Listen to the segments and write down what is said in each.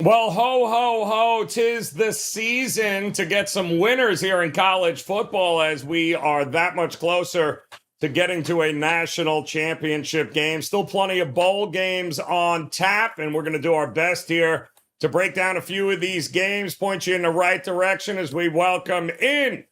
Well, ho, ho, ho, 'tis the season to get some winners here in college football as we are that much closer to getting to a national championship game. Still plenty of bowl games on tap, and we're going to do our best here to break down a few of these games, point you in the right direction as we welcome in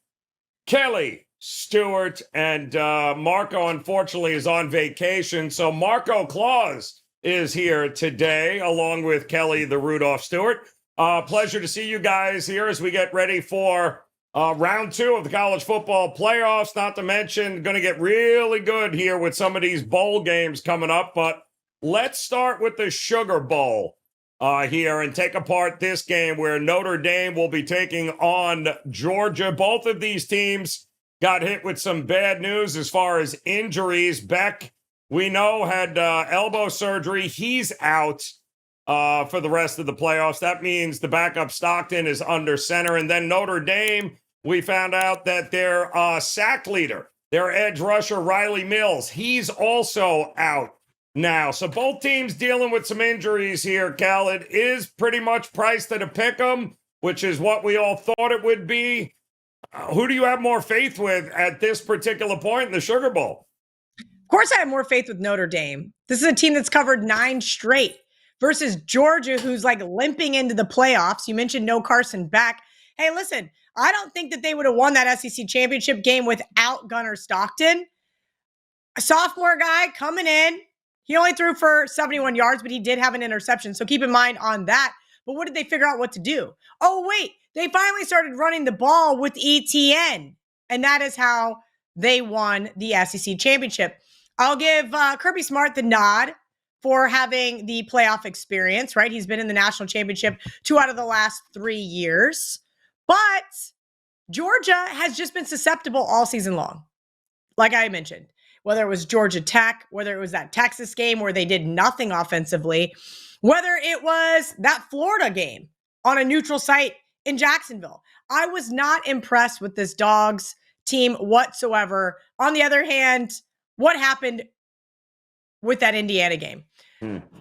Kelly, Stewart, and Marco, unfortunately, is on vacation. So Marco Claus is here today, along with Kelly, the Rudolph Stewart. Pleasure to see you guys here as we get ready for round two of the college football playoffs. Not to mention, going to get really good here with some of these bowl games coming up. But let's start with the Sugar Bowl here and take apart this game where Notre Dame will be taking on Georgia. Both of these teams got hit with some bad news as far as injuries. Beck, we know, had elbow surgery. He's out for the rest of the playoffs. That means the backup Stockton is under center. And then Notre Dame, we found out that their sack leader, their edge rusher, Riley Mills, he's also out now. So both teams dealing with some injuries here, Cal. It is pretty much priced at a pick 'em, which is what we all thought it would be. Who do you have more faith with at this particular point in the Sugar Bowl? Of course, I have more faith with Notre Dame. This is a team that's covered 9 straight versus Georgia, who's like limping into the playoffs. You mentioned no Carson Beck. Hey, listen, I don't think that they would have won that SEC championship game without Gunnar Stockton. A sophomore guy coming in. He only threw for 71 yards, but he did have an interception. So keep in mind on that. But what did they figure out what to do? Oh, wait, they finally started running the ball with ETN. And that is how they won the SEC championship. I'll give Kirby Smart the nod for having the playoff experience, right? He's been in the national championship 2 out of the last 3 years. But Georgia has just been susceptible all season long, like I mentioned. Whether it was Georgia Tech, whether it was that Texas game where they did nothing offensively, whether it was that Florida game on a neutral site in Jacksonville. I was not impressed with this Dogs team whatsoever. On the other hand, what happened with that Indiana game?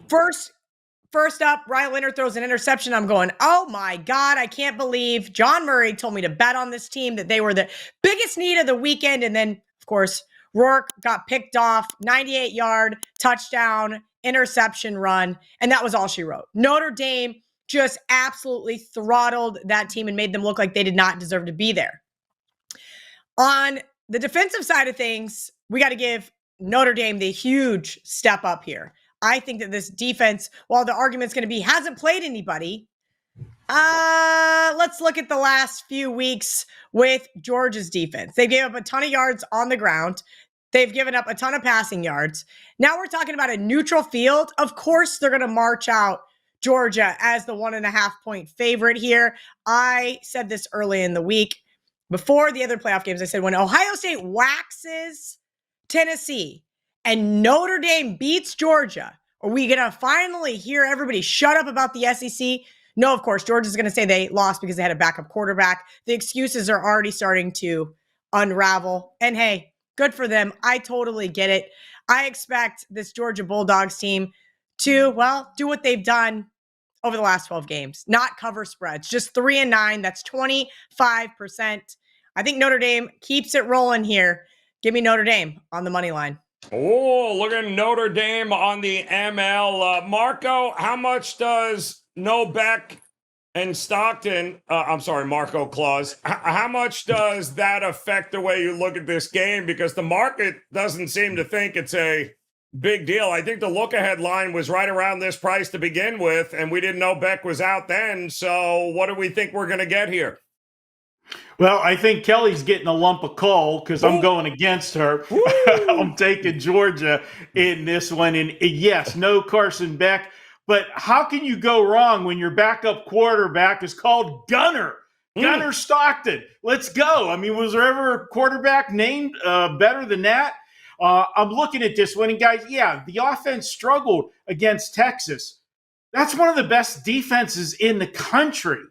First up, Ryan Leonard throws an interception. I'm going, oh my God, I can't believe John Murray told me to bet on this team, that they were the biggest need of the weekend. And then, of course, Rourke got picked off, 98-yard touchdown, interception run, and that was all she wrote. Notre Dame just absolutely throttled that team and made them look like they did not deserve to be there. On the defensive side of things, we got to give Notre Dame the huge step up here. I think that this defense, while the argument's going to be hasn't played anybody, let's look at the last few weeks with Georgia's defense. They gave up a ton of yards on the ground. They've given up a ton of passing yards. Now we're talking about a neutral field. Of course, they're going to march out Georgia as the 1.5-point favorite here. I said this early in the week before the other playoff games. I said when Ohio State waxes Tennessee and Notre Dame beats Georgia, are we going to finally hear everybody shut up about the SEC? No, of course, Georgia's going to say they lost because they had a backup quarterback. The excuses are already starting to unravel. And hey, good for them. I totally get it. I expect this Georgia Bulldogs team to, well, do what they've done over the last 12 games, not cover spreads, just 3-9. That's 25%. I think Notre Dame keeps it rolling here. Give me Notre Dame on the money line. Oh, look at Notre Dame on the ML. Marco, how much does No Beck and Stockton, Marco Claus, how much does that affect the way you look at this game? Because the market doesn't seem to think it's a big deal. I think the look-ahead line was right around this price to begin with, and we didn't know Beck was out then. So what do we think we're going to get here? Well, I think Kelly's getting a lump of coal because I'm going against her. I'm taking Georgia in this one. And yes, no Carson Beck. But how can you go wrong when your backup quarterback is called Gunnar Stockton? Let's go. I mean, was there ever a quarterback named better than that? I'm looking at this one. And guys, yeah, the offense struggled against Texas. That's one of the best defenses in the country.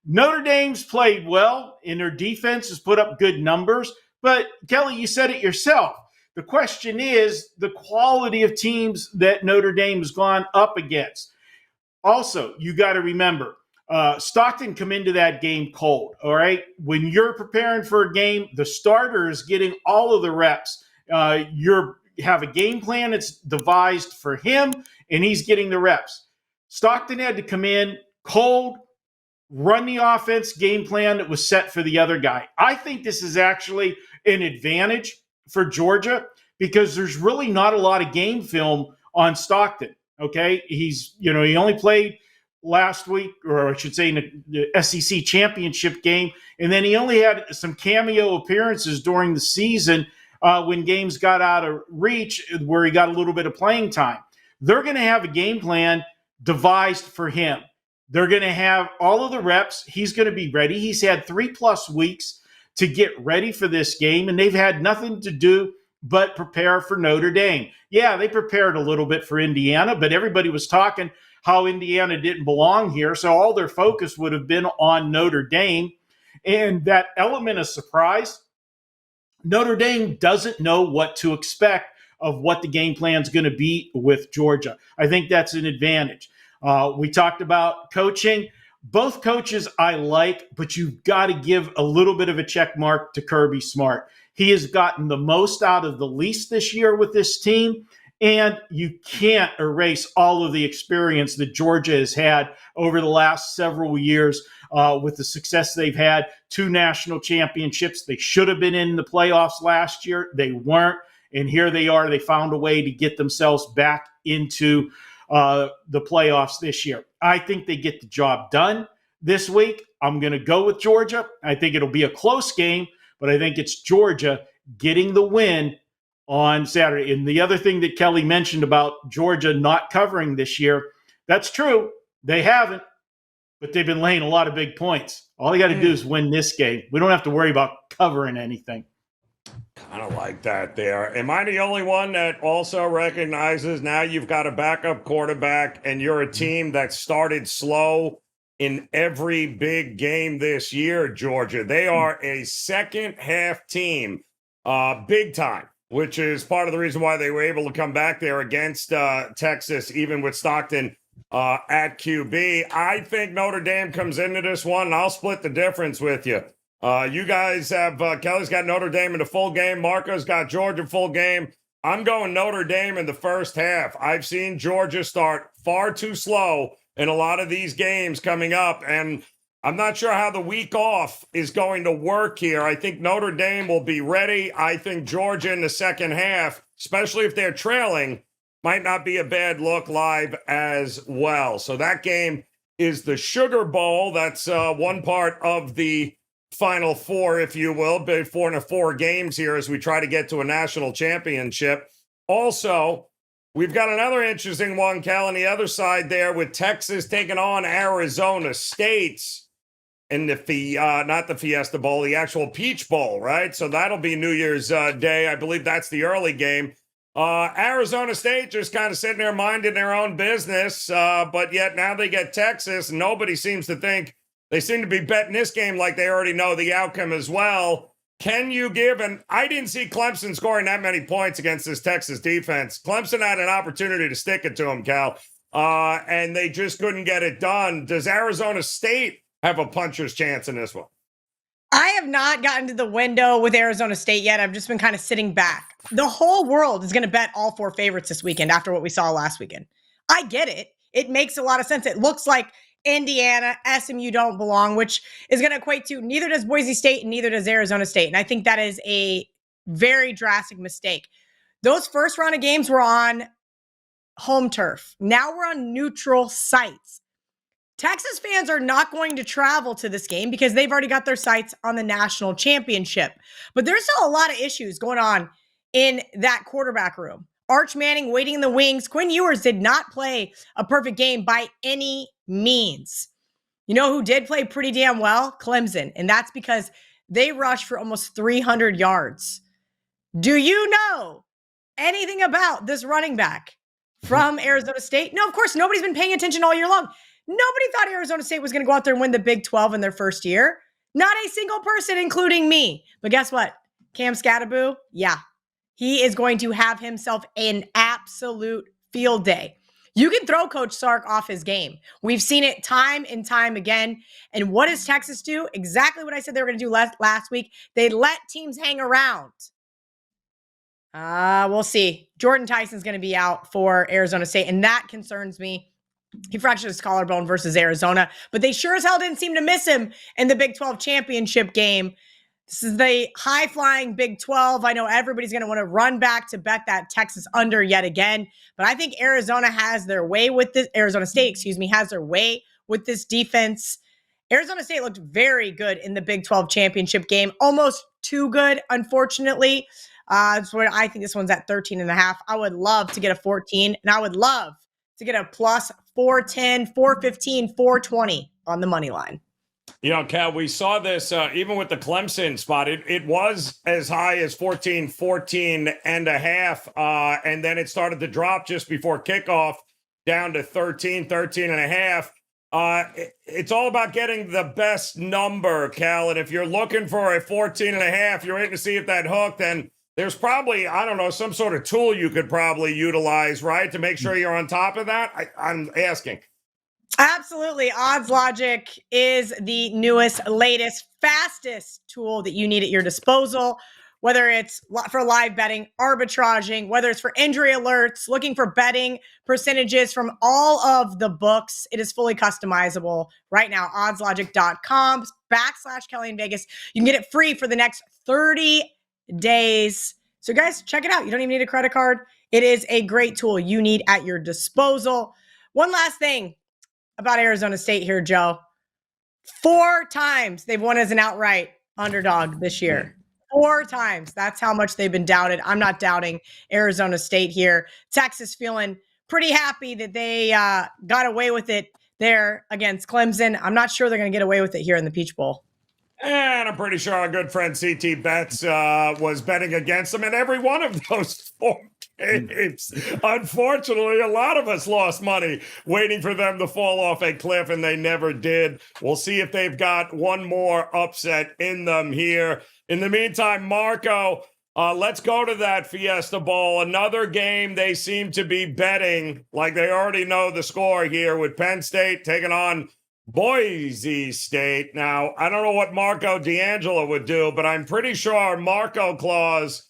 Notre Dame's played well, and their defense has put up good numbers. But, Kelly, you said it yourself. The question is the quality of teams that Notre Dame has gone up against. Also, you got to remember, Stockton come into that game cold, all right? When you're preparing for a game, the starter is getting all of the reps. You have a game plan that's devised for him, and he's getting the reps. Stockton had to come in cold, run the offense game plan that was set for the other guy. I think this is actually an advantage for Georgia because there's really not a lot of game film on Stockton. Okay. He only played last week, or I should say in the SEC championship game. And then he only had some cameo appearances during the season when games got out of reach where he got a little bit of playing time. They're going to have a game plan devised for him. They're going to have all of the reps. He's going to be ready. He's had 3+ weeks to get ready for this game, and they've had nothing to do but prepare for Notre Dame. Yeah, they prepared a little bit for Indiana, but everybody was talking how Indiana didn't belong here, so all their focus would have been on Notre Dame. And that element of surprise, Notre Dame doesn't know what to expect of what the game plan is going to be with Georgia. I think that's an advantage. We talked about coaching. Both coaches I like, but you've got to give a little bit of a check mark to Kirby Smart. He has gotten the most out of the least this year with this team, and you can't erase all of the experience that Georgia has had over the last several years with the success they've had. 2 national championships. They should have been in the playoffs last year. They weren't, and here they are. They found a way to get themselves back into the playoffs this year. I think they get the job done this week. I'm going to go with Georgia. I think it'll be a close game, but I think it's Georgia getting the win on Saturday. And the other thing that Kelly mentioned about Georgia not covering this year, that's true. They haven't, but they've been laying a lot of big points. All they got to do is win this game. We don't have to worry about covering anything. Kind of like that there. Am I the only one that also recognizes now you've got a backup quarterback and you're a team that started slow in every big game this year, Georgia? They are a second half team, big time, which is part of the reason why they were able to come back there against Texas, even with Stockton at QB. I think Notre Dame comes into this one, and I'll split the difference with you. You guys have Kelly's got Notre Dame in the full game. Marco's got Georgia full game. I'm going Notre Dame in the first half. I've seen Georgia start far too slow in a lot of these games coming up, and I'm not sure how the week off is going to work here. I think Notre Dame will be ready. I think Georgia in the second half, especially if they're trailing, might not be a bad look live as well. So that game is the Sugar Bowl. That's one part of the Final Four, if you will, but 4 and 4 games here as we try to get to a national championship. Also, we've got another interesting one, Cal, on the other side there with Texas taking on Arizona State in the not the Fiesta Bowl, the actual Peach Bowl, right? So that'll be New Year's Day. I believe that's the early game. Arizona State just kind of sitting there minding their own business, but yet now they get Texas. Nobody seems to think. They seem to be betting this game like they already know the outcome as well. Can you give, and I didn't see Clemson scoring that many points against this Texas defense. Clemson had an opportunity to stick it to them, Cal, and they just couldn't get it done. Does Arizona State have a puncher's chance in this one? I have not gotten to the window with Arizona State yet. I've just been kind of sitting back. The whole world is going to bet all 4 favorites this weekend after what we saw last weekend. I get it. It makes a lot of sense. It looks like Indiana, SMU don't belong, which is going to equate to neither does Boise State and neither does Arizona State. And I think that is a very drastic mistake. Those first round of games were on home turf. Now we're on neutral sites. Texas fans are not going to travel to this game because they've already got their sights on the national championship. But there's still a lot of issues going on in that quarterback room. Arch Manning waiting in the wings. Quinn Ewers did not play a perfect game by any means. You know who did play pretty damn well? Clemson. And that's because they rushed for almost 300 yards. Do you know anything about this running back from Arizona State? No, of course, nobody's been paying attention all year long. Nobody thought Arizona State was going to go out there and win the Big 12 in their first year. Not a single person, including me. But guess what? Cam Scatterboo, yeah. He is going to have himself an absolute field day. You can throw Coach Sark off his game. We've seen it time and time again. And what does Texas do? Exactly what I said they were going to do last week. They let teams hang around. We'll see. Jordan Tyson's going to be out for Arizona State, and that concerns me. He fractured his collarbone versus Arizona, but they sure as hell didn't seem to miss him in the Big 12 championship game. This is the high-flying Big 12. I know everybody's going to want to run back to bet that Texas under yet again, but I think Arizona has their way with this. Arizona State, has their way with this defense. Arizona State looked very good in the Big 12 championship game, almost too good, unfortunately. That's where I think this one's at 13.5. I would love to get a 14, and I would love to get a plus 410, 415, 420 on the money line. You know, Cal, we saw this even with the Clemson spot. It was as high as 14 and a half, and then it started to drop just before kickoff down to 13 and a half. It's all about getting the best number, Cal, and if you're looking for a 14 and a half, you're in to see if that hook, then there's probably, I don't know, some sort of tool you could probably utilize, right, to make sure you're on top of that. I'm asking. Absolutely. Odds Logic is the newest, latest, fastest tool that you need at your disposal, whether it's for live betting, arbitraging, whether it's for injury alerts, looking for betting percentages from all of the books. It is fully customizable right now. oddslogic.com/Kelly in Vegas. You can get it free for the next 30 days. So guys, check it out. You don't even need a credit card. It is a great tool you need at your disposal. One last thing about Arizona State here, Joe. 4 times they've won as an outright underdog this year. 4 times. That's how much they've been doubted. I'm not doubting Arizona State here. Texas feeling pretty happy that they got away with it there against Clemson. I'm not sure they're going to get away with it here in the Peach Bowl. And I'm pretty sure our good friend CT Betts was betting against them in every one of those 4 games. Unfortunately, a lot of us lost money waiting for them to fall off a cliff, and they never did. We'll see if they've got one more upset in them here. In the meantime, Marco, let's go to that Fiesta Bowl. Another game they seem to be betting like they already know the score here with Penn State taking on Boise State. Now, I don't know what Marco D'Angelo would do, but I'm pretty sure Marco Claus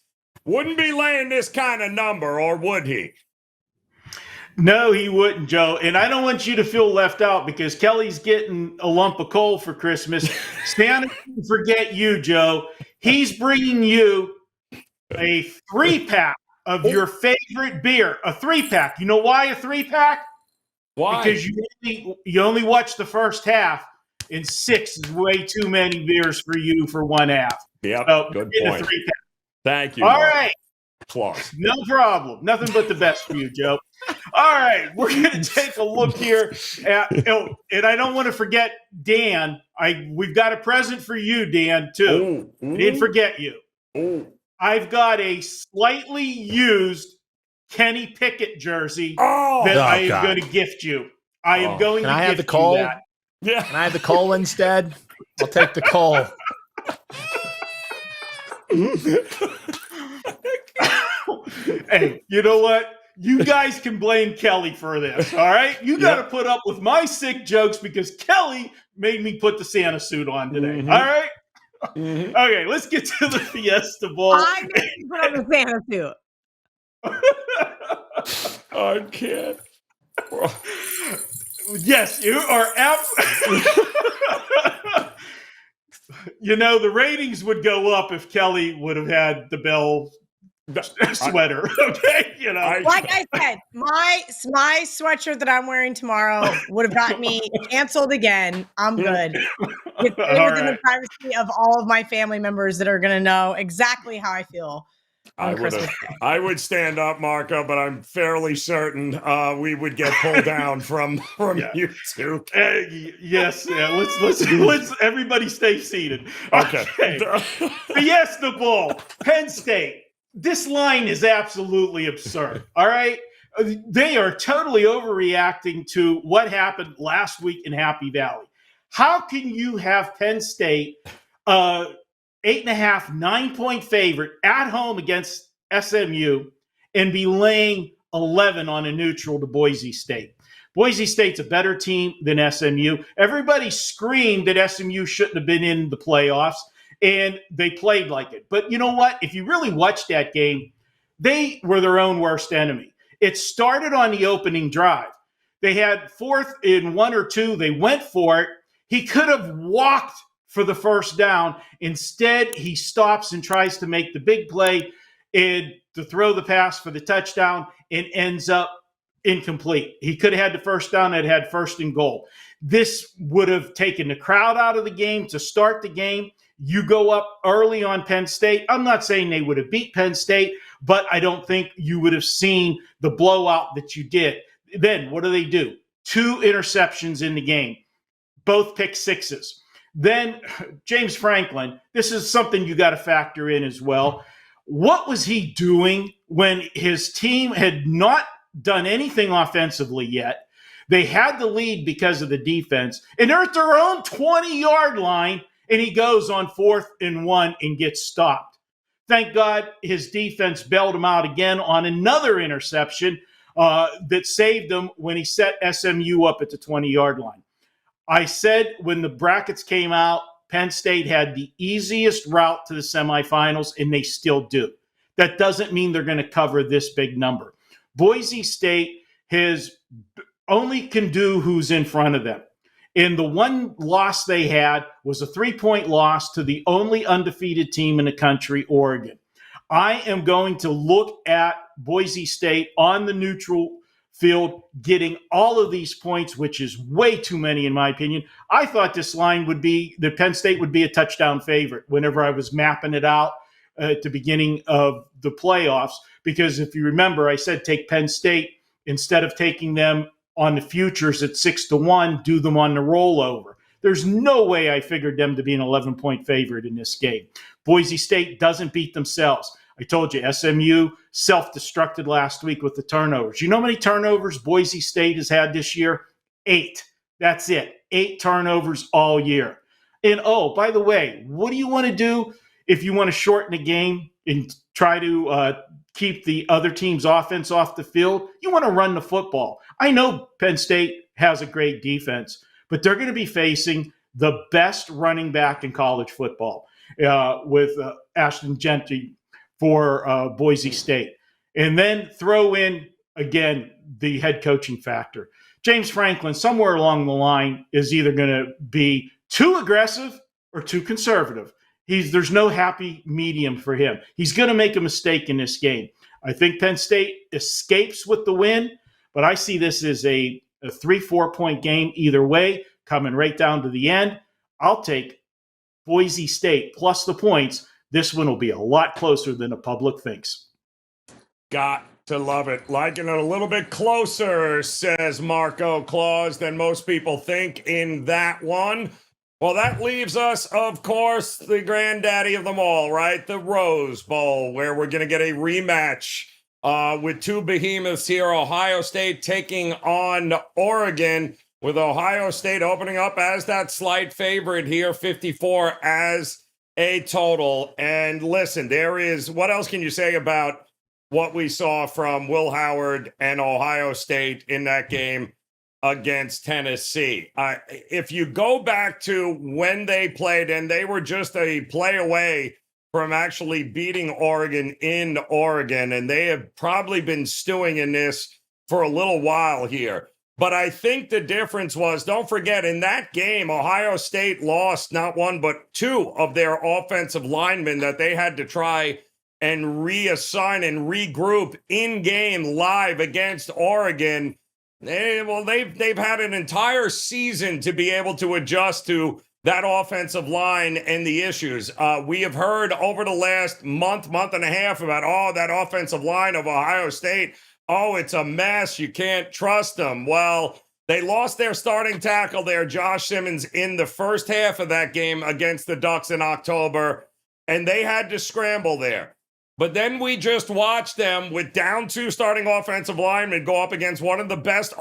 wouldn't be laying this kind of number, or would he? No, he wouldn't, Joe. And I don't want you to feel left out because Kelly's getting a lump of coal for Christmas. Santa didn't forget you, Joe. He's bringing you a 3-pack of your favorite beer. A 3-pack. You know why a 3-pack? Why? Because you only watch the first half, and 6 is way too many beers for you for one half. Yep, so good point. point. Thank you. All Mark. right. Claus. No problem. Nothing but the best for you, Joe. All right. We're going to take a look here. And I don't want to forget Dan. We've got a present for you, Dan, too. Ooh. Didn't forget you. Ooh. I've got a slightly used Kenny Pickett jersey that I am going to gift you. I am going to gift you that. Yeah. Can I have the coal instead? I'll take the coal. Hey, you know what? You guys can blame Kelly for this, all right? You got to put up with my sick jokes because Kelly made me put the Santa suit on today, all right? Okay, let's get to the Fiesta Bowl. I made you put on the Santa suit. I can't. Yes, you are You know, the ratings would go up if Kelly would have had the Bell sweater. Okay, you know. Like I said, my sweatshirt that I'm wearing tomorrow would have gotten me canceled again. I'm good. It's within the privacy of all of my family members that are going to know exactly how I feel on Christmas Day. I would stand up, Marco, but I'm fairly certain we would get pulled down from YouTube. Yes, yeah. Let's everybody stay seated. Okay. Fiesta Bowl, Penn State. This line is absolutely absurd. All right. They are totally overreacting to what happened last week in Happy Valley. How can you have Penn State 8.5, 9-point favorite at home against SMU and be laying 11 on a neutral to Boise State. Boise State's a better team than SMU. Everybody screamed that SMU shouldn't have been in the playoffs, and they played like it. But you know what? If you really watched that game, they were their own worst enemy. It started on the opening drive. They had 4th and 1 or 2. They went for it. He could have walked for the first down. Instead, he stops and tries to make the big play and to throw the pass for the touchdown and ends up incomplete. He could have had the first down and had 1st and goal. This would have taken the crowd out of the game to start the game. You go up early on Penn State. I'm not saying they would have beat Penn State, but I don't think you would have seen the blowout that you did. Then what do? 2 interceptions in the game, both pick sixes. Then James Franklin, this is something you got to factor in as well. What was he doing when his team had not done anything offensively yet? They had the lead because of the defense, and they're at their own 20-yard line, and he goes on 4th and 1 and gets stopped. Thank God his defense bailed him out again on another interception that saved him when he set SMU up at the 20-yard line. I said when the brackets came out, Penn State had the easiest route to the semifinals, and they still do. That doesn't mean they're going to cover this big number. Boise State only can do who's in front of them. And the one loss they had was a 3-point loss to the only undefeated team in the country, Oregon. I am going to look at Boise State on the neutral field getting all of these points, which is way too many in my opinion. I thought this line would be that Penn State would be a touchdown favorite whenever I was mapping it out at the beginning of the playoffs, because if you remember, I said take Penn State instead of taking them on the futures at 6-1, do them on the rollover. There's no way I figured them to be an 11-point favorite in this game. Boise State doesn't beat themselves. I told you, SMU self-destructed last week with the turnovers. You know how many turnovers Boise State has had this year? 8. That's it. 8 turnovers all year. And, oh, by the way, what do you want to do if you want to shorten the game and try to keep the other team's offense off the field? You want to run the football. I know Penn State has a great defense, but they're going to be facing the best running back in college football with Ashton Gentry for Boise State. And then throw in, again, the head coaching factor. James Franklin, somewhere along the line, is either going to be too aggressive or too conservative. There's no happy medium for him. He's going to make a mistake in this game. I think Penn State escapes with the win, but I see this as a 3-4 point game either way, coming right down to the end. I'll take Boise State plus the points. This one will be a lot closer than the public thinks. Got to love it. Liking it a little bit closer, says Marco Claus, than most people think in that one. Well, that leaves us, of course, the granddaddy of them all, right? The Rose Bowl, where we're going to get a rematch with 2 behemoths here. Ohio State taking on Oregon, with Ohio State opening up as that slight favorite here, 54 as a total. And listen, what else can you say about what we saw from Will Howard and Ohio State in that game against Tennessee? If you go back to when they played, and they were just a play away from actually beating Oregon in Oregon, and they have probably been stewing in this for a little while here. But I think the difference was, don't forget, in that game, Ohio State lost not 1, but 2 of their offensive linemen that they had to try and reassign and regroup in-game live against Oregon. They've had an entire season to be able to adjust to that offensive line and the issues. We have heard over the last month and a half about, that offensive line of Ohio State. Oh, it's a mess. You can't trust them. Well, they lost their starting tackle there, Josh Simmons, in the first half of that game against the Ducks in October, and they had to scramble there. But then we just watched them with down 2 starting offensive linemen go up against one of the best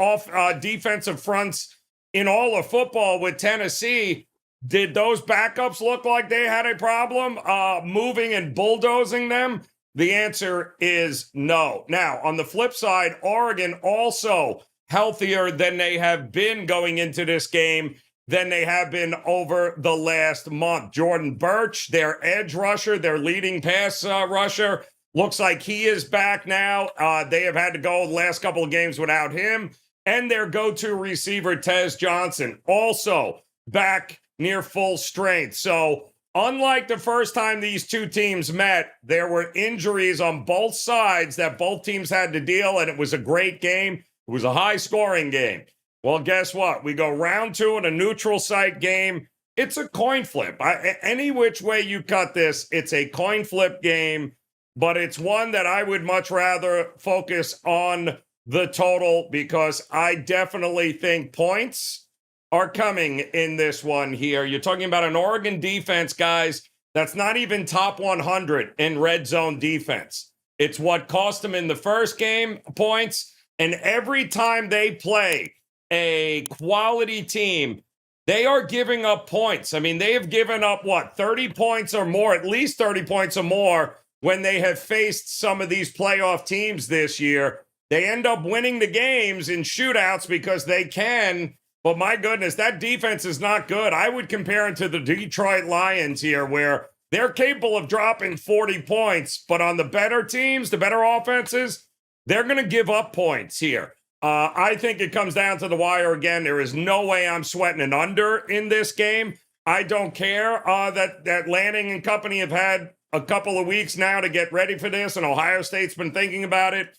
defensive fronts in all of football with Tennessee. Did those backups look like they had a problem moving and bulldozing them? The answer is no. Now, on the flip side, Oregon also healthier than they have been going into this game than they have been over the last month. Jordan Birch, their edge rusher, their leading pass rusher, looks like he is back now. They have had to go the last couple of games without him. And their go-to receiver, Tez Johnson, also back near full strength. So unlike the first time these two teams met, there were injuries on both sides that both teams had to deal, and it was a great game. It was a high-scoring game. Well, guess what? We go round 2 in a neutral site game. It's a coin flip. Any which way you cut this, it's a coin flip game, but it's one that I would much rather focus on the total because I definitely think points are coming in this one here. You're talking about an Oregon defense, guys, that's not even top 100 in red zone defense. It's what cost them in the first game points, and every time they play a quality team, they are giving up points. I mean, they have given up, 30 points or more, at least 30 points or more when they have faced some of these playoff teams this year. They end up winning the games in shootouts because they can. But my goodness, that defense is not good. I would compare it to the Detroit Lions here, where they're capable of dropping 40 points, but on the better teams, the better offenses, they're going to give up points here. I think it comes down to the wire again. There is no way I'm sweating an under in this game. I don't care that Lanning and company have had a couple of weeks now to get ready for this, and Ohio State's been thinking about it.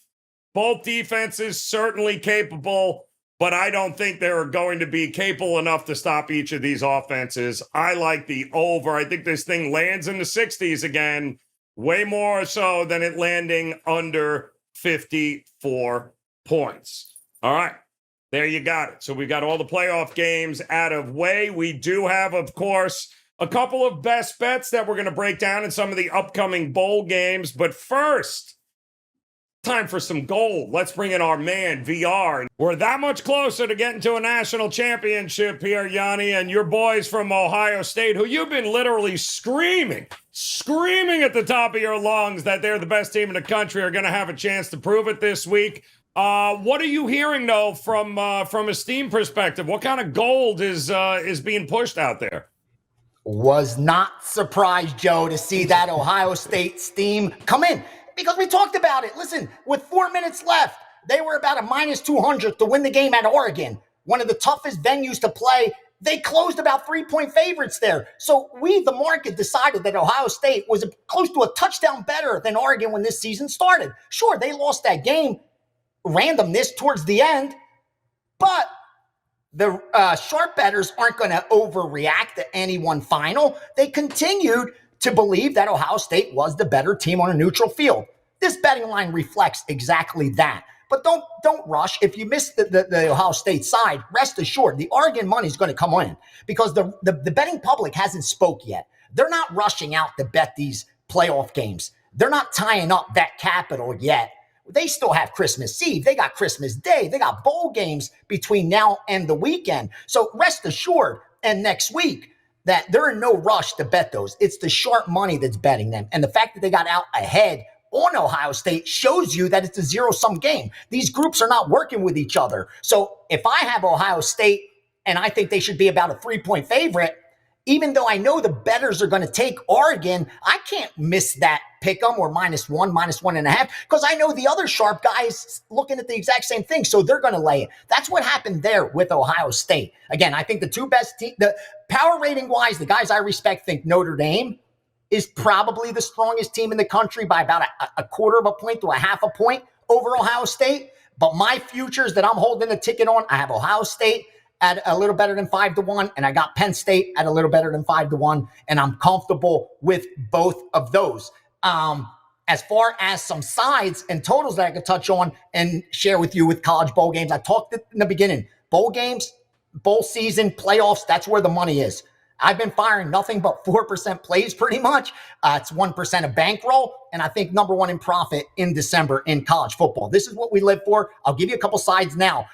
Both defenses certainly capable, but I don't think they're going to be capable enough to stop each of these offenses. I like the over. I think this thing lands in the 60s again, way more so than it landing under 54 points. All right, there you got it. So we've got all the playoff games out of way. We do have, of course, a couple of best bets that we're going to break down in some of the upcoming bowl games. But first, time for some gold. Let's bring in our man, VR. We're that much closer to getting to a national championship here, Gianni, and your boys from Ohio State, who you've been literally screaming at the top of your lungs that they're the best team in the country, are going to have a chance to prove it this week. What are you hearing, though, from a steam perspective? What kind of gold is being pushed out there? Was not surprised, Joe, to see that Ohio State steam come in because we talked about it. Listen, with 4 minutes left, they were about a minus 200 to win the game at Oregon, one of the toughest venues to play. They closed about 3-point favorites there. So we, the market, decided that Ohio State was close to a touchdown better than Oregon when this season started. Sure, they lost that game, randomness towards the end, but the sharp bettors aren't going to overreact to any one final. They continued to believe that Ohio State was the better team on a neutral field. This betting line reflects exactly that. But don't rush. If you miss the Ohio State side, rest assured the Oregon money is going to come in because the betting public hasn't spoke yet. They're not rushing out to bet these playoff games. They're not tying up that capital yet. They still have Christmas Eve. They got Christmas Day. They got bowl games between now and the weekend. So rest assured, and next week, that they're in no rush to bet those. It's the sharp money that's betting them. And the fact that they got out ahead on Ohio State shows you that it's a zero-sum game. These groups are not working with each other. So if I have Ohio State and I think they should be about a 3-point favorite, even though I know the bettors are going to take Oregon, I can't miss that pick 'em or -1, -1.5, because I know the other sharp guys looking at the exact same thing. So they're going to lay it. That's what happened there with Ohio State. Again, I think the two best teams, the power rating wise, the guys I respect think Notre Dame is probably the strongest team in the country by about a quarter of a point to a half a point over Ohio State. But my futures that I'm holding the ticket on, I have Ohio State at a little better than 5-1, and I got Penn State at a little better than 5-1, and I'm comfortable with both of those. As far as some sides and totals that I could touch on and share with you with college bowl games, I talked in the beginning, bowl games, bowl season, playoffs, that's where the money is. I've been firing nothing but 4% plays pretty much. It's 1% of bankroll, and I think number one in profit in December in college football. This is what we live for. I'll give you a couple sides now.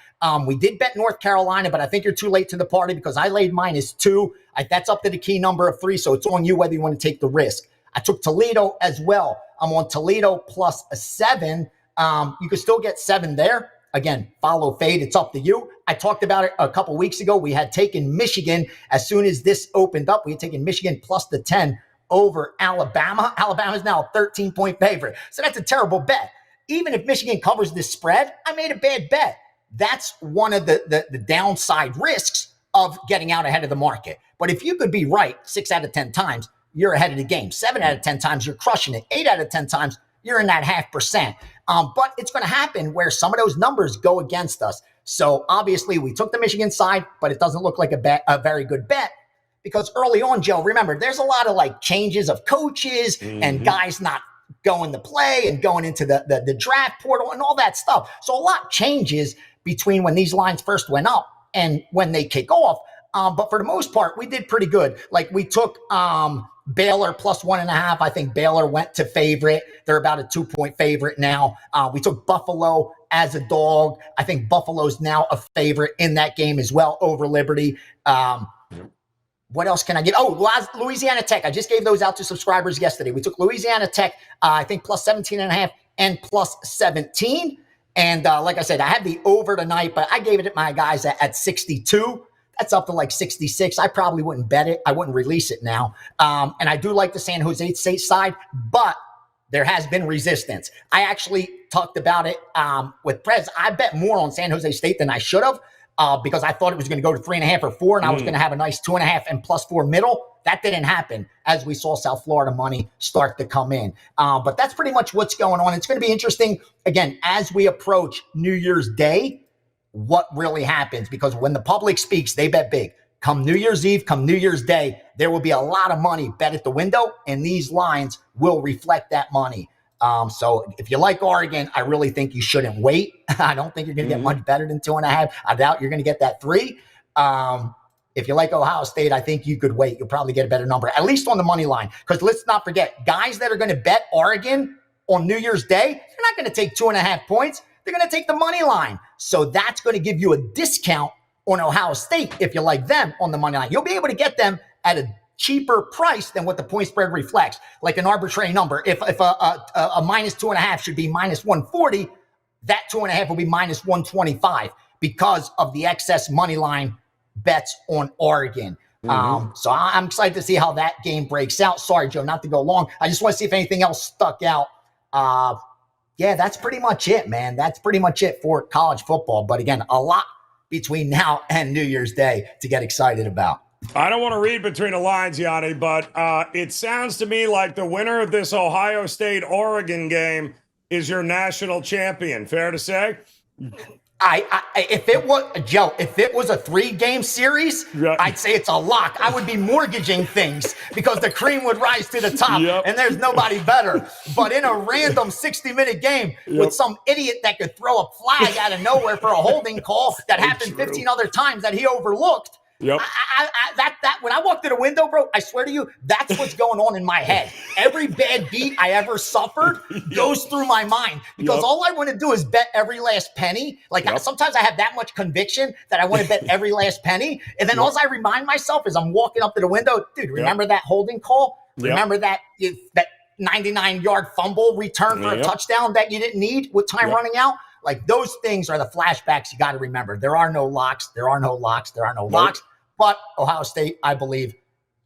We did bet North Carolina, but I think you're too late to the party because I laid -2. That's up to the key number of 3, so it's on you whether you want to take the risk. I took Toledo as well. I'm on Toledo plus a 7. You could still get 7 there. Again, follow fade. It's up to you. I talked about it a couple weeks ago. We had taken Michigan as soon as this opened up. We had taken Michigan plus the 10 over Alabama. Alabama is now a 13-point favorite. So that's a terrible bet. Even if Michigan covers this spread, I made a bad bet. That's one of the downside risks of getting out ahead of the market. But if you could be right 6 out of 10 times, you're ahead of the game. 7 out of 10 times, you're crushing it. 8 out of 10 times, you're in that 0.5%. But it's going to happen where some of those numbers go against us. So obviously we took the Michigan side, but it doesn't look like a very good bet because early on, Joe, remember, there's a lot of like changes of coaches and guys not going to play and going into the draft portal and all that stuff. So a lot changes between when these lines first went up and when they kick off. But for the most part, we did pretty good. Like we took Baylor plus 1.5. I think Baylor went to favorite. They're about a 2-point favorite now. We took Buffalo as a dog. I think Buffalo's now a favorite in that game as well over Liberty. What else can I give? Oh, Louisiana Tech. I just gave those out to subscribers yesterday. We took Louisiana Tech, I think plus 17.5 and plus 17. And like I said, I had the over tonight, but I gave it to my guys at 62. That's up to like 66. I probably wouldn't bet it. I wouldn't release it now. And I do like the San Jose State side, but there has been resistance. I actually talked about it with Prez. I bet more on San Jose State than I should have because I thought it was going to go to 3.5 or 4, and I was going to have a nice 2.5 and plus 4 middle. That didn't happen as we saw South Florida money start to come in. But that's pretty much what's going on. It's going to be interesting, again, as we approach New Year's Day, what really happens, because when the public speaks, they bet big. Come New Year's Eve, come New Year's Day, there will be a lot of money bet at the window, and these lines will reflect that money. So if you like Oregon, I really think you shouldn't wait. I don't think you're going to get much better than 2.5. I doubt you're going to get that 3. If you like Ohio State, I think you could wait. You'll probably get a better number, at least on the money line. Because let's not forget, guys that are going to bet Oregon on New Year's Day, they're not going to take 2.5 points. They're going to take the money line. So that's going to give you a discount on Ohio State if you like them on the money line. You'll be able to get them at a cheaper price than what the point spread reflects, like an arbitrary number. If a minus 2.5 should be minus 140, that 2.5 will be minus 125 because of the excess money line bets on Oregon. So I'm excited to see how that game breaks out. Sorry, Joe, not to go long. I just want to see if anything else stuck out. Yeah, that's pretty much it, man. That's pretty much it for college football. But again, a lot between now and New Year's Day to get excited about. I don't want to read between the lines, Gianni, but it sounds to me like the winner of this Ohio State-Oregon game is your national champion. Fair to say? If it was Joe, if it was a 3-game series, I'd say it's a lock. I would be mortgaging things because the cream would rise to the top, and there's nobody better. But in a random 60-minute game with some idiot that could throw a flag out of nowhere for a holding call that happened 15 other times that he overlooked. That when I walk to the window, bro, I swear to you, that's what's going on in my head. Every bad beat I ever suffered goes through my mind because all I want to do is bet every last penny. Like sometimes I have that much conviction that I want to bet every last penny. And then all I remind myself is I'm walking up to the window, dude, remember that holding call? Remember that 99-yard fumble return for a touchdown that you didn't need with time running out? Like those things are the flashbacks you got to remember. There are no locks. There are no locks. There are no locks. But Ohio State, I believe,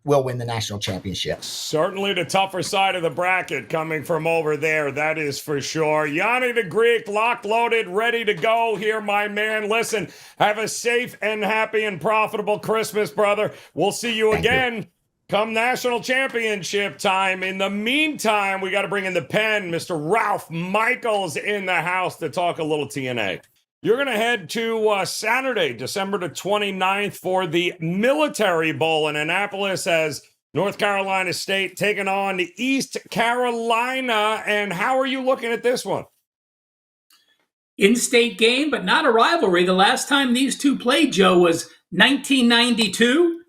will win the national championship. Certainly the tougher side of the bracket coming from over there. That is for sure. Gianni the Greek, locked, loaded, ready to go here, my man. Listen, have a safe and happy and profitable Christmas, brother. We'll see you again come national championship time. In the meantime, we got to bring in the Penn. Mr. Ralph Michaels in the house to talk a little TNA. You're going to head to Saturday, December the 29th for the Military Bowl in Annapolis as North Carolina State taking on East Carolina. And how are you looking at this one? In-state game, but not a rivalry. The last time these two played, Joe, was 1992.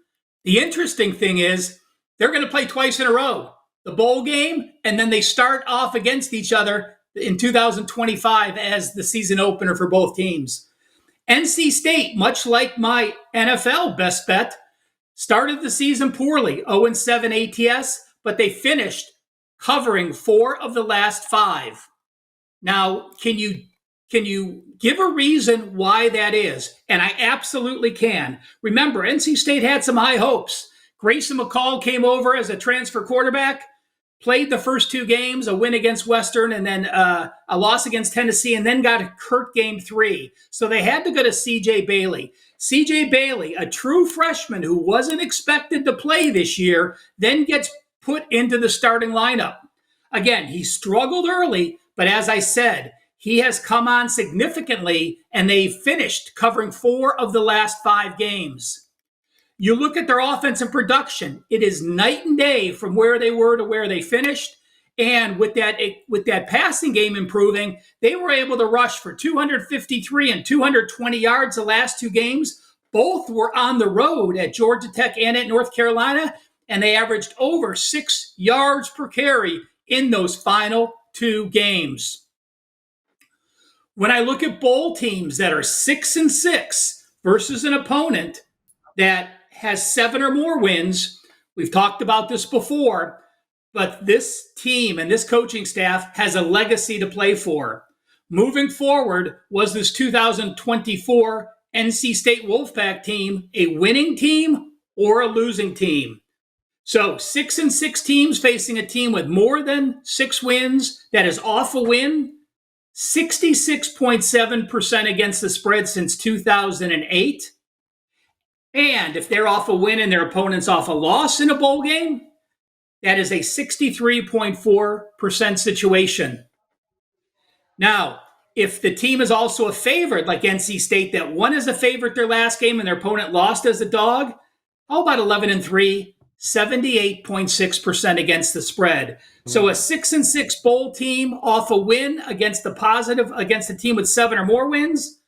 The interesting thing is they're going to play twice in a row. The bowl game, and then they start off against each other in 2025 as the season opener for both teams. NC State, much like my NFL best bet, started the season poorly, 0-7 ATS, but they finished covering 4 of the last 5. Now, can you give a reason why that is? And I absolutely can. Remember, NC State had some high hopes. Grayson McCall came over as a transfer quarterback, played the first 2 games, a win against Western and then a loss against Tennessee, and then got hurt game 3. So they had to go to C.J. Bailey. C.J. Bailey, a true freshman who wasn't expected to play this year, then gets put into the starting lineup. Again, he struggled early, but as I said, he has come on significantly, and they finished covering 4 of the last 5 games. You look at their offensive production, it is night and day from where they were to where they finished. And with that passing game improving, they were able to rush for 253 and 220 yards the last 2 games. Both were on the road at Georgia Tech and at North Carolina, and they averaged over 6 yards per carry in those final 2 games. When I look at bowl teams that are 6-6 versus an opponent that has 7 or more wins, we've talked about this before, but this team and this coaching staff has a legacy to play for. Moving forward, was this 2024 NC State Wolfpack team a winning team or a losing team? So 6-6 teams facing a team with more than 6 wins that is off a win, 66.7% against the spread since 2008. And if they're off a win and their opponent's off a loss in a bowl game, that is a 63.4% situation. Now, if the team is also a favorite, like NC State, that won as a favorite their last game and their opponent lost as a dog, how about 11-3, 78.6% against the spread? So a 6-6 bowl team off a win against a team with 7 or more wins,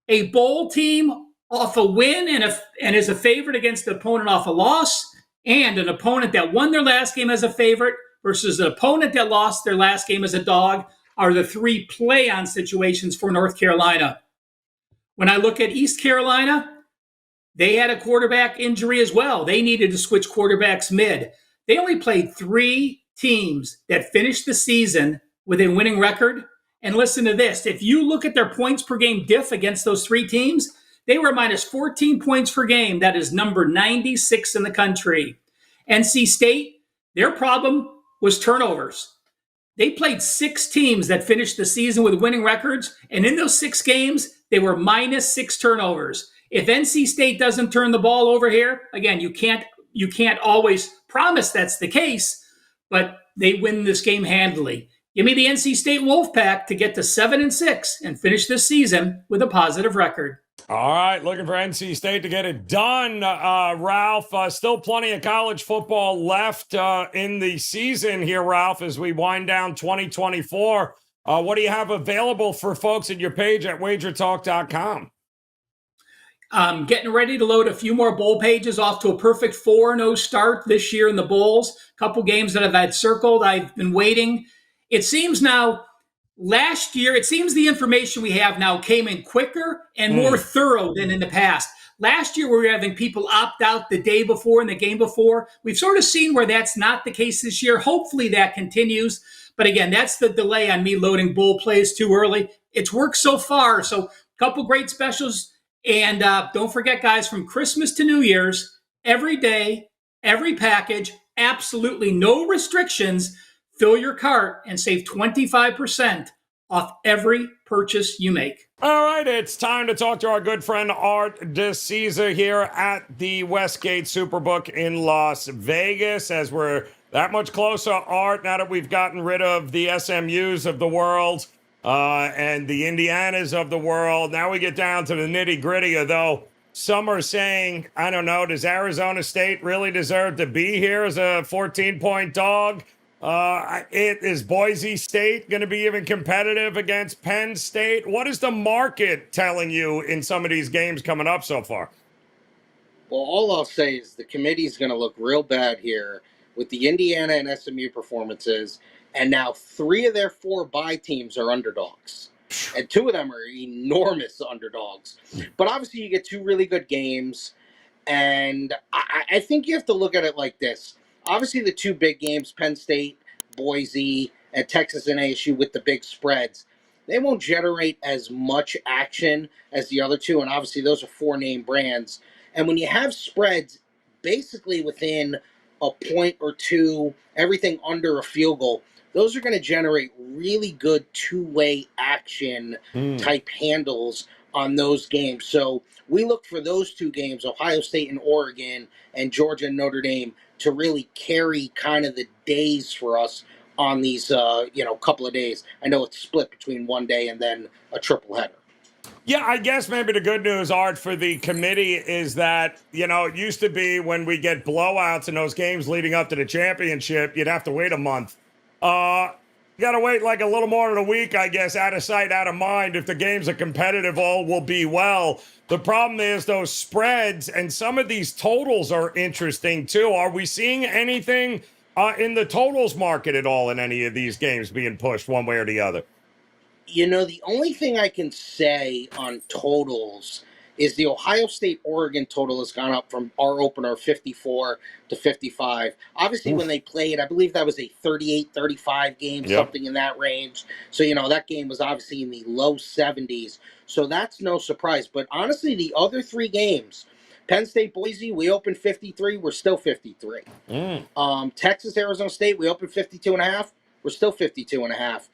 a bowl team off a win and is a favorite against the opponent off a loss, and an opponent that won their last game as a favorite versus an opponent that lost their last game as a dog are the 3 play-on situations for North Carolina. When I look at East Carolina, they had a quarterback injury as well. They needed to switch quarterbacks mid. They only played 3 teams that finished the season with a winning record. And listen to this. If you look at their points per game diff against those 3 teams, they were minus 14 points per game. That is number 96 in the country. NC State, their problem was turnovers. They played 6 teams that finished the season with winning records, and in those 6 games, they were minus 6 turnovers. If NC State doesn't turn the ball over here, again, you can't always promise that's the case, but they win this game handily. Give me the NC State Wolfpack to get to 7-6 and finish this season with a positive record. All right, looking for NC State to get it done. Ralph, still plenty of college football left in the season here, Ralph, as we wind down 2024. What do you have available for folks at your page at wagertalk.com? Getting ready to load a few more bowl pages, off to a perfect 4-0 start this year in the bowls. A couple games that I've had circled. I've been waiting. It seems now, last year, it seems the information we have now came in quicker and more thorough than in the past. Last year, we were having people opt out the day before and the game before. We've sort of seen where that's not the case this year. Hopefully that continues. But again, that's the delay on me loading bowl plays too early. It's worked so far. So a couple great specials. And don't forget, guys, from Christmas to New Year's, every day, every package, absolutely no restrictions. Fill your cart and save 25% off every purchase you make. All right, it's time to talk to our good friend Art DiCesare here at the Westgate Superbook in Las Vegas. As we're that much closer, Art, now that we've gotten rid of the SMUs of the world and the Indianas of the world, now we get down to the nitty-gritty, although some are saying, I don't know, does Arizona State really deserve to be here as a 14-point dog? Is Boise State going to be even competitive against Penn State? What is the market telling you in some of these games coming up so far? Well, all I'll say is the committee's going to look real bad here with the Indiana and SMU performances, and now 3 of their 4 bye teams are underdogs. And 2 of them are enormous underdogs. But obviously you get 2 really good games, and I think you have to look at it like this. Obviously the 2 big games, Penn State, Boise, and Texas and ASU with the big spreads, they won't generate as much action as the other two. And obviously, those are 4 name brands. And when you have spreads basically within a point or two, everything under a field goal, those are going to generate really good two-way action type handles on those games. So we look for those 2 games, Ohio State and Oregon, and Georgia and Notre Dame, to really carry kind of the days for us on these, couple of days. I know it's split between one day and then a triple header. Yeah, I guess maybe the good news, Art, for the committee is that, it used to be when we get blowouts in those games leading up to the championship, you'd have to wait a month. You got to wait like a little more than a week, I guess, out of sight, out of mind. If the games are competitive, all will be well. The problem is those spreads and some of these totals are interesting, too. Are we seeing anything in the totals market at all in any of these games being pushed one way or the other? The only thing I can say on totals is the Ohio State-Oregon total has gone up from our opener 54 to 55. Obviously, when they played, I believe that was a 38-35 game, something in that range. So, that game was obviously in the low 70s. So that's no surprise. But honestly, the other 3 games, Penn State, Boise, we opened 53, we're still 53. Texas, Arizona State, we opened 52.5, we're still 52.5.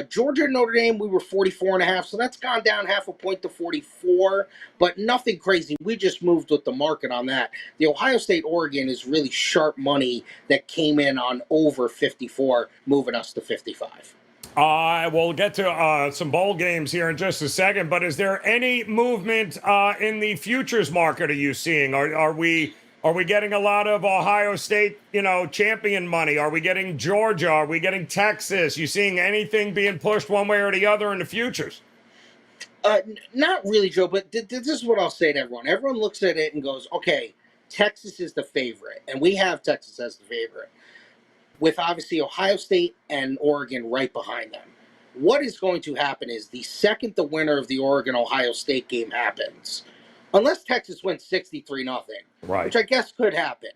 Georgia and Notre Dame, we were 44.5, so that's gone down half a point to 44, but nothing crazy. We just moved with the market on that. The Ohio State-Oregon is really sharp money that came in on over 54, moving us to 55. We'll get to some bowl games here in just a second, but is there any movement in the futures market are you seeing? Are we getting a lot of Ohio State, champion money? Are we getting Georgia? Are we getting Texas? You seeing anything being pushed one way or the other in the futures? Not really, Joe, but this is what I'll say to everyone. Everyone looks at it and goes, okay, Texas is the favorite, and we have Texas as the favorite, with obviously Ohio State and Oregon right behind them. What is going to happen is the second the winner of the Oregon-Ohio State game happens, unless Texas wins 63-0, right, which I guess could happen,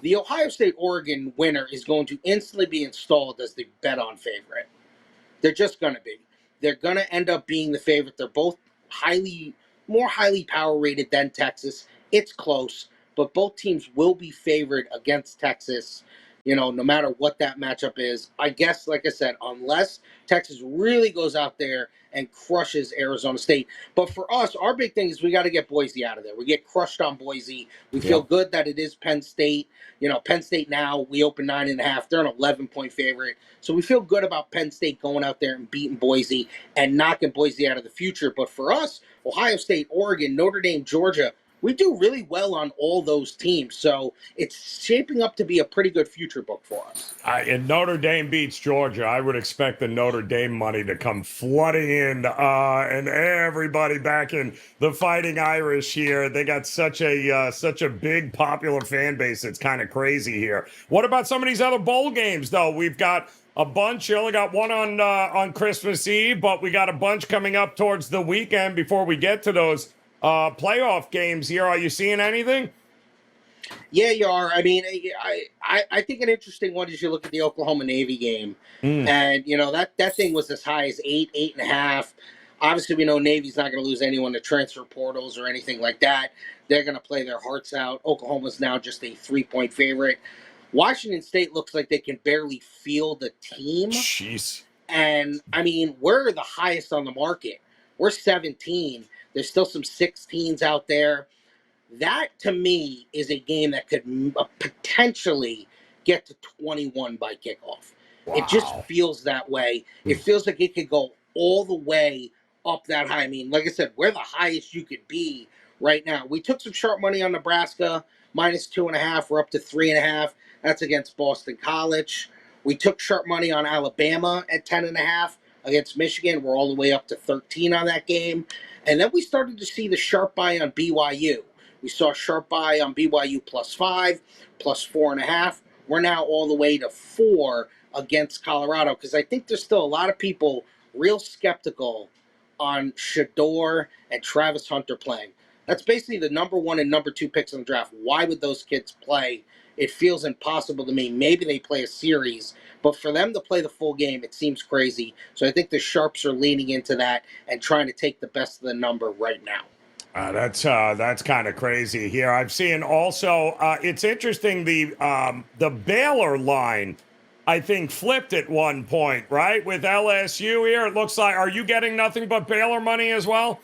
the Ohio State-Oregon winner is going to instantly be installed as the bet-on favorite. They're just going to be. They're going to end up being the favorite. They're both more highly power-rated than Texas. It's close, but both teams will be favored against Texas, no matter what that matchup is. I guess, like I said, unless Texas really goes out there and crushes Arizona State. But for us, our big thing is we got to get Boise out of there. We get crushed on Boise. We feel good that it is Penn State. Penn State now, we open 9.5. They're an 11-point favorite. So we feel good about Penn State going out there and beating Boise and knocking Boise out of the future. But for us, Ohio State, Oregon, Notre Dame, Georgia, we do really well on all those teams. So it's shaping up to be a pretty good future book for us. And Notre Dame beats Georgia. I would expect the Notre Dame money to come flooding in and everybody back in the Fighting Irish here. They got such a big popular fan base. It's kind of crazy here. What about some of these other bowl games, though? We've got a bunch. You only got one on Christmas Eve, but we got a bunch coming up towards the weekend before we get to those playoff games here. Are you seeing anything? Yeah, you are. I mean, I think an interesting one is you look at the Oklahoma Navy game, and that thing was as high as 8.5. Obviously, we know Navy's not going to lose anyone to transfer portals or anything like that. They're going to play their hearts out. Oklahoma's now just a 3-point favorite. Washington State looks like they can barely field a team. Jeez. And I mean, we're the highest on the market. We're 17. There's still some 16s out there. That, to me, is a game that could potentially get to 21 by kickoff. Wow. It just feels that way. It feels like it could go all the way up that high. I mean, like I said, we're the highest you could be right now. We took some sharp money on Nebraska, -2.5. We're up to 3.5. That's against Boston College. We took sharp money on Alabama at 10.5 against Michigan. We're all the way up to 13 on that game. And then we started to see the sharp buy on BYU. We saw a sharp buy on BYU +5, +4.5. We're now all the way to 4 against Colorado because I think there's still a lot of people real skeptical on Shador and Travis Hunter playing. That's basically the number 1 and number 2 picks in the draft. Why would those kids play? It feels impossible to me. Maybe they play a series, but for them to play the full game, it seems crazy. So I think the Sharps are leaning into that and trying to take the best of the number right now. That's kind of crazy here. I've seen also. It's interesting. The Baylor line, I think, flipped at one point, right? With LSU here, it looks like. Are you getting nothing but Baylor money as well?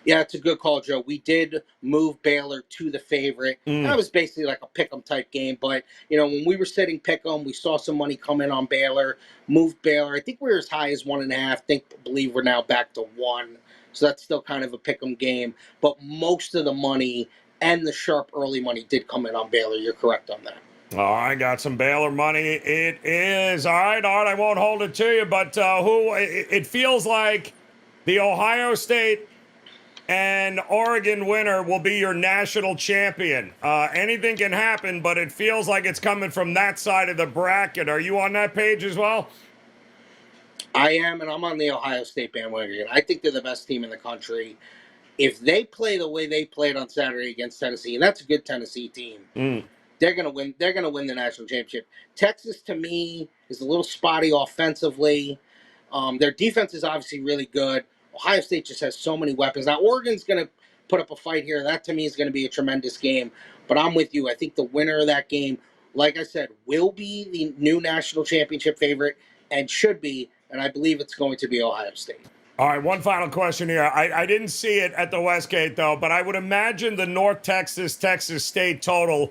Yeah, it's a good call, Joe. We did move Baylor to the favorite. That was basically like a pick'em type game. But, when we were sitting pick'em, we saw some money come in on Baylor, moved Baylor. I think we were as high as 1.5. Believe we're now back to 1. So that's still kind of a pick'em game. But most of the money and the sharp early money did come in on Baylor. You're correct on that. Oh, I got some Baylor money. It is. All right, Art, I won't hold it to you. But it feels like the Ohio State and Oregon winner will be your national champion. Anything can happen, but it feels like it's coming from that side of the bracket. Are you on that page as well? I am, and I'm on the Ohio State bandwagon. I think they're the best team in the country. If they play the way they played on Saturday against Tennessee, and that's a good Tennessee team, they're gonna win. They're gonna win the national championship. Texas, to me, is a little spotty offensively. Their defense is obviously really good. Ohio State just has so many weapons. Now, Oregon's going to put up a fight here. That, to me, is going to be a tremendous game. But I'm with you. I think the winner of that game, like I said, will be the new national championship favorite and should be, and I believe it's going to be Ohio State. All right, one final question here. I didn't see it at the Westgate, though, but I would imagine the North Texas State total.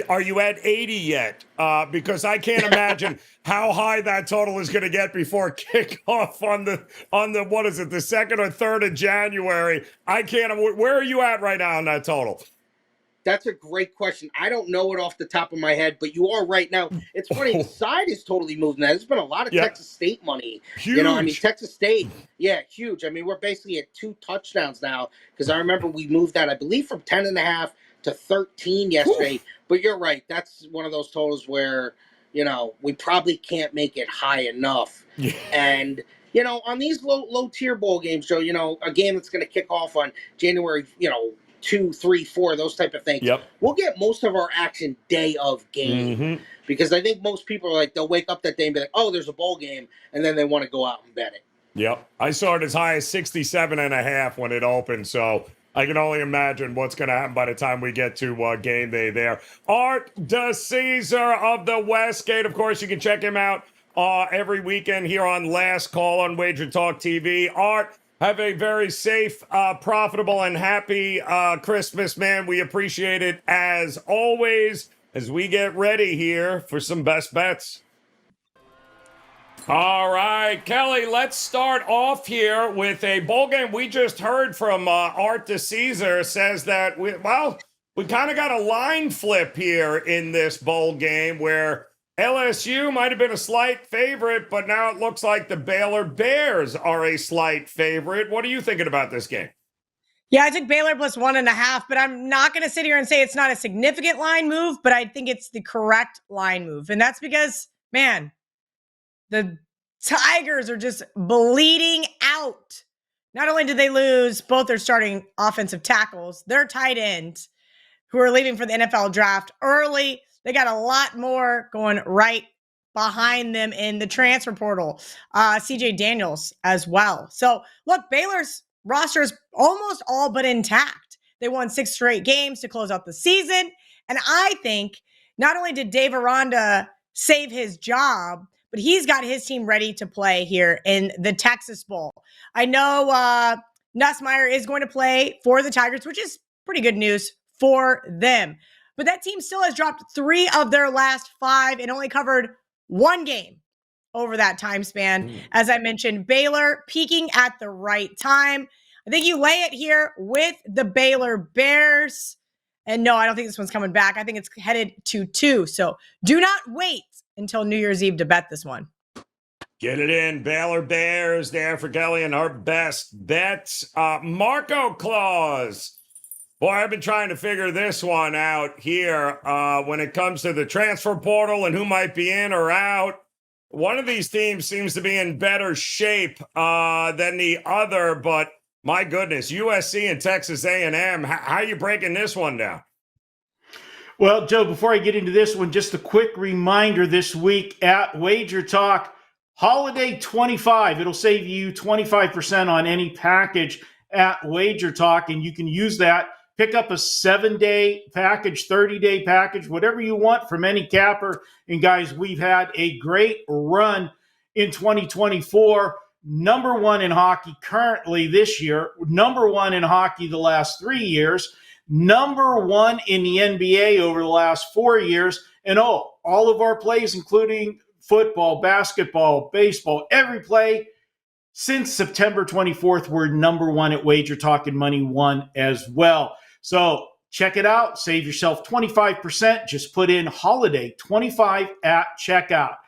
Are you at 80 yet? Because I can't imagine how high that total is going to get before kickoff on the what is it, the 2nd or 3rd of January. I can't. Where are you at right now on that total? That's a great question. I don't know it off the top of my head, but you are right now. It's funny. The side is totally moving. There's been a lot of Texas State money. Huge. Texas State, huge. We're basically at 2 touchdowns now because I remember we moved that, I believe, from 10.5 to 13 yesterday. Oof. But you're right. That's one of those totals where, we probably can't make it high enough. Yeah. And, on these low tier bowl games, Joe, a game that's going to kick off on January, 2, 3, 4, those type of things. Yep. We'll get most of our action day of game because I think most people are like, they'll wake up that day and be like, oh, there's a bowl game. And then they want to go out and bet it. Yep. I saw it as high as 67.5 when it opened. So I can only imagine what's going to happen by the time we get to game day there. Art DiCesare of the Westgate. Of course, you can check him out every weekend here on Last Call on Wager Talk TV. Art, have a very safe, profitable, and happy Christmas, man. We appreciate it as always as we get ready here for some best bets. All right, Kelly, let's start off here with a bowl game. We just heard from Art DiCesare says that, we kind of got a line flip here in this bowl game where LSU might have been a slight favorite, but now it looks like the Baylor Bears are a slight favorite. What are you thinking about this game? Yeah, I took Baylor plus 1.5, but I'm not going to sit here and say it's not a significant line move, but I think it's the correct line move. And that's because, man, the Tigers are just bleeding out. Not only did they lose both their starting offensive tackles, their tight ends who are leaving for the NFL draft early. They got a lot more going right behind them in the transfer portal. CJ Daniels as well. So look, Baylor's roster is almost all but intact. They won 6 straight games to close out the season. And I think not only did Dave Aranda save his job, but he's got his team ready to play here in the Texas Bowl. I know Nussmeier is going to play for the Tigers, which is pretty good news for them. But that team still has dropped 3 of their last 5 and only covered 1 game over that time span. As I mentioned, Baylor peaking at the right time. I think you lay it here with the Baylor Bears. And no, I don't think this one's coming back. I think it's headed to 2. So do not wait until New Year's Eve to bet this one. Get it in. Baylor Bears there for Kelly and her best bets. Marco Claus. Boy, I've been trying to figure this one out here when it comes to the transfer portal and who might be in or out. One of these teams seems to be in better shape than the other, but My goodness, USC and Texas A&M. How are you breaking this one down? Well, Joe, before I get into this one, just a quick reminder this week at Wager Talk, Holiday 25. It'll save you 25% on any package at Wager Talk, and you can use that. Pick up a 7-day package, 30-day package, whatever you want from any capper. And guys, we've had a great run in 2024. Number one in hockey currently this year, number one in hockey the last 3 years, number one in the NBA over the last 4 years. And all of our plays, including football, basketball, baseball, every play since September 24th, we're number one at Wager Talk and Money One as well. So check it out. Save yourself 25%. Just put in Holiday 25 at checkout.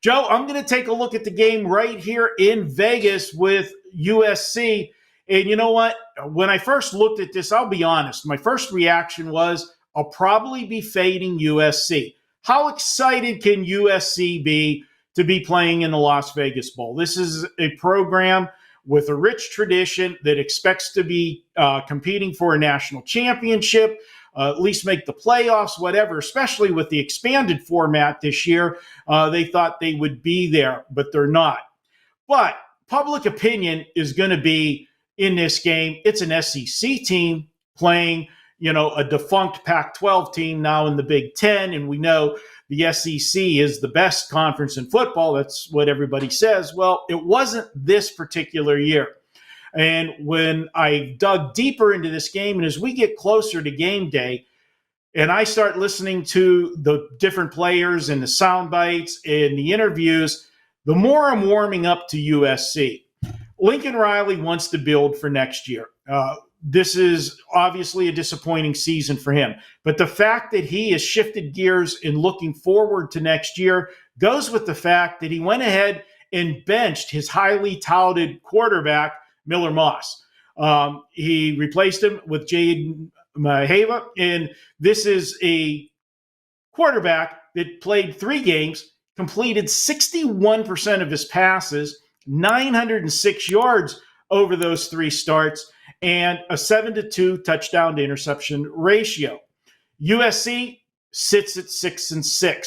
Joe, I'm going to take a look at the game right here in Vegas with USC. And you know what? When I first looked at this, I'll be honest, my first reaction was I'll probably be fading USC. How excited can USC be to be playing in the Las Vegas Bowl? This is a program with a rich tradition that expects to be competing for a national championship, at least make the playoffs, whatever, especially with the expanded format this year. They thought they would be there, but they're not. But public opinion is going to be in this game. It's an SEC team playing, a defunct Pac-12 team now in the Big Ten, and we know the SEC is the best conference in football. That's what everybody says. Well, it wasn't this particular year. And when I dug deeper into this game, and as we get closer to game day, and I start listening to the different players and the sound bites and the interviews, the more I'm warming up to USC. Lincoln Riley wants to build for next year. This is obviously a disappointing season for him. But the fact that he has shifted gears in looking forward to next year goes with the fact that he went ahead and benched his highly touted quarterback, Miller Moss. He replaced him with Jade Mahava, and this is a quarterback that played 3 games, completed 61% of his passes, 906 yards over those 3 starts, and a 7-2 touchdown to interception ratio. USC sits at 6-6.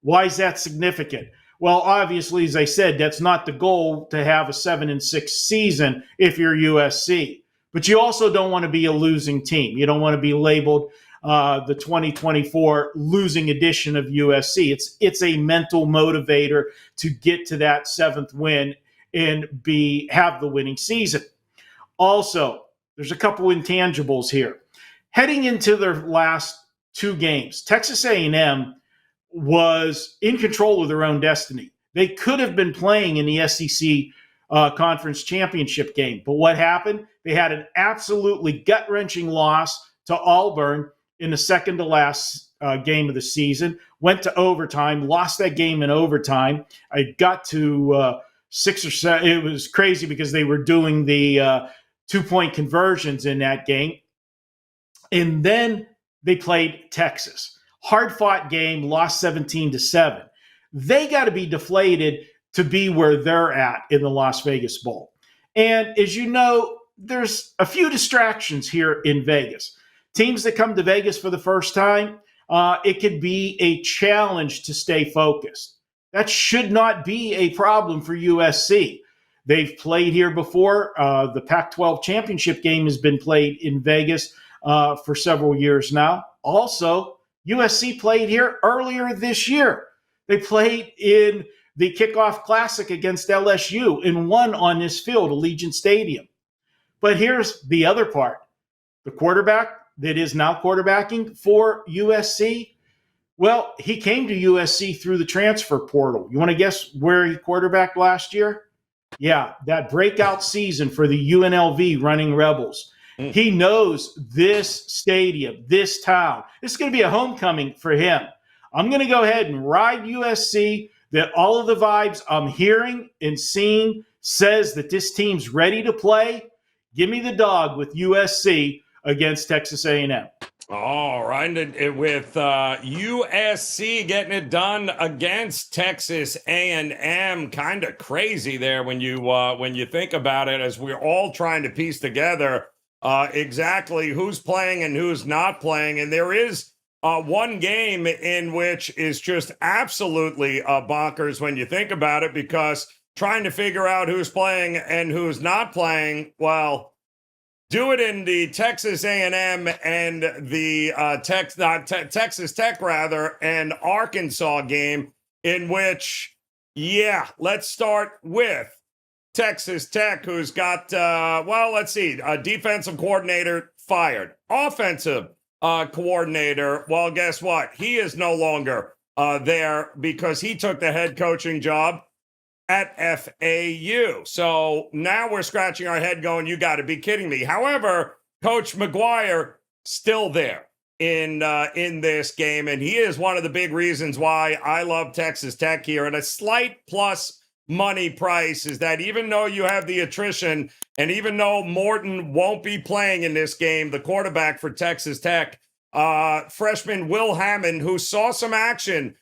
Why is that significant? Well, obviously, as I said, that's not the goal to have a 7-6 season if you're USC. But you also don't want to be a losing team. You don't want to be labeled the 2024 losing edition of USC. It's a mental motivator to get to that 7th win and have the winning season. Also, there's a couple intangibles here. Heading into their last 2 games, Texas A&M was in control of their own destiny. They could have been playing in the SEC conference championship game. But what happened? They had an absolutely gut-wrenching loss to Auburn in the second to last game of the season, went to overtime, lost that game in overtime. I got to 6 or 7. It was crazy because they were doing the 2-point conversions in that game. And then they played Texas. Hard-fought game, lost 17-7. They got to be deflated to be where they're at in the Las Vegas Bowl. And as you know, there's a few distractions here in Vegas. Teams that come to Vegas for the first time, it could be a challenge to stay focused. That should not be a problem for USC. They've played here before. The Pac-12 championship game has been played in Vegas for several years now. Also, USC played here earlier this year. They played in the kickoff classic against LSU and won on this field, Allegiant Stadium. But here's the other part. The quarterback that is now quarterbacking for USC, well, he came to USC through the transfer portal. You want to guess where he quarterbacked last year? Yeah, that breakout season for the UNLV Running Rebels. He knows this stadium, this town. This is going to be a homecoming for him. I'm going to go ahead and ride USC. That all of the vibes I'm hearing and seeing says that this team's ready to play. Give me the dog with USC against Texas A&M. All right, with USC getting it done against Texas A&M, kind of crazy there when you think about it, as we're all trying to piece together exactly who's playing and who's not playing. And there is one game in which is just absolutely bonkers when you think about it, because trying to figure out who's playing and who's not playing, well, do it in the Texas A&M and the Texas Tech rather, and Arkansas game, in which, let's start with Texas Tech, who's got a defensive coordinator fired, offensive coordinator. Well, guess what? He is no longer there because he took the head coaching job at FAU. So now we're scratching our head going, you got to be kidding me. However, Coach McGuire still there in this game, and he is one of the big reasons why I love Texas Tech here. And a slight plus money price is that even though you have the attrition, and even though Morton won't be playing in this game, the quarterback for Texas Tech, freshman Will Hammond, who saw some action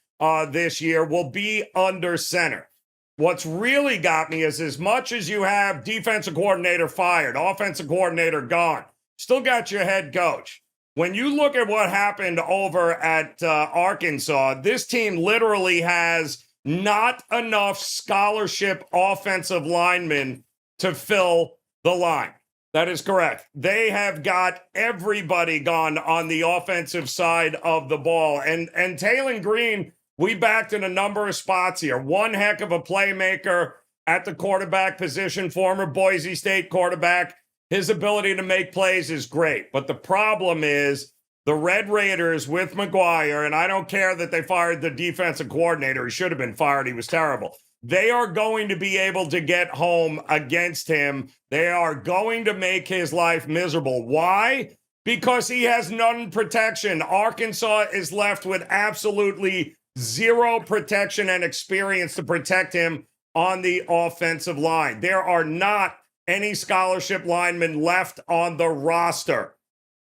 this year, will be under center. What's really got me is, as much as you have defensive coordinator fired, offensive coordinator gone, still got your head coach. When you look at what happened over at Arkansas, this team literally has not enough scholarship offensive linemen to fill the line. That is correct. They have got everybody gone on the offensive side of the ball. And Taylon Green, we backed in a number of spots here. One heck of a playmaker at the quarterback position, former Boise State quarterback. His ability to make plays is great. But the problem is the Red Raiders with McGuire, and I don't care that they fired the defensive coordinator. He should have been fired. He was terrible. They are going to be able to get home against him. They are going to make his life miserable. Why? Because he has none protection. Arkansas is left with absolutely zero protection and experience to protect him on the offensive line. There are not any scholarship linemen left on the roster.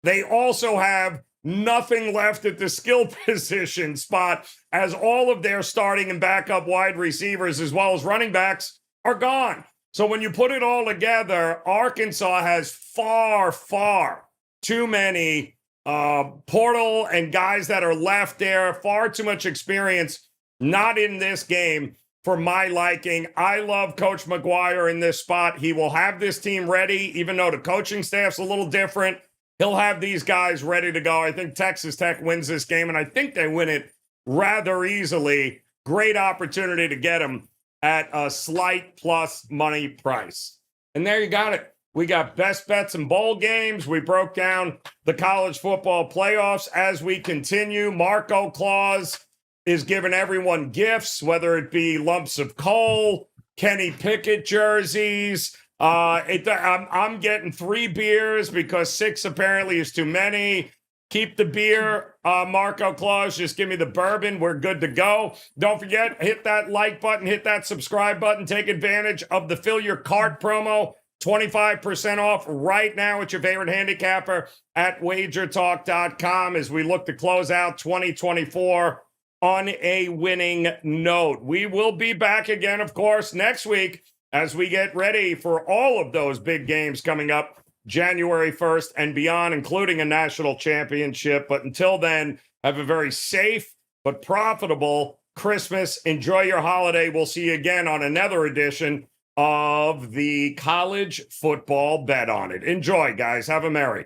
They also have nothing left at the skill position spot, as all of their starting and backup wide receivers, as well as running backs, are gone. So when you put it all together, Arkansas has far, far too many portal and guys that are left there, far too much experience, not in this game for my liking. I love Coach McGuire in this spot. He will have this team ready, even though the coaching staff's a little different. He'll have these guys ready to go. I think Texas Tech wins this game, and I think they win it rather easily. Great opportunity to get them at a slight plus money price. And there you got it. We got best bets and bowl games. We broke down the college football playoffs as we continue. Marco Claus is giving everyone gifts, whether it be lumps of coal, Kenny Pickett jerseys. I'm getting 3 beers because 6 apparently is too many. Keep the beer, Marco Claus. Just give me the bourbon. We're good to go. Don't forget, hit that like button, hit that subscribe button. Take advantage of the Fill Your Cart promo. 25% off right now with your favorite handicapper at wagertalk.com as we look to close out 2024 on a winning note. We will be back again, of course, next week as we get ready for all of those big games coming up January 1st and beyond, including a national championship. But until then, have a very safe but profitable Christmas. Enjoy your holiday. We'll see you again on another edition of the College Football Bet On It. Enjoy, guys. Have a merry.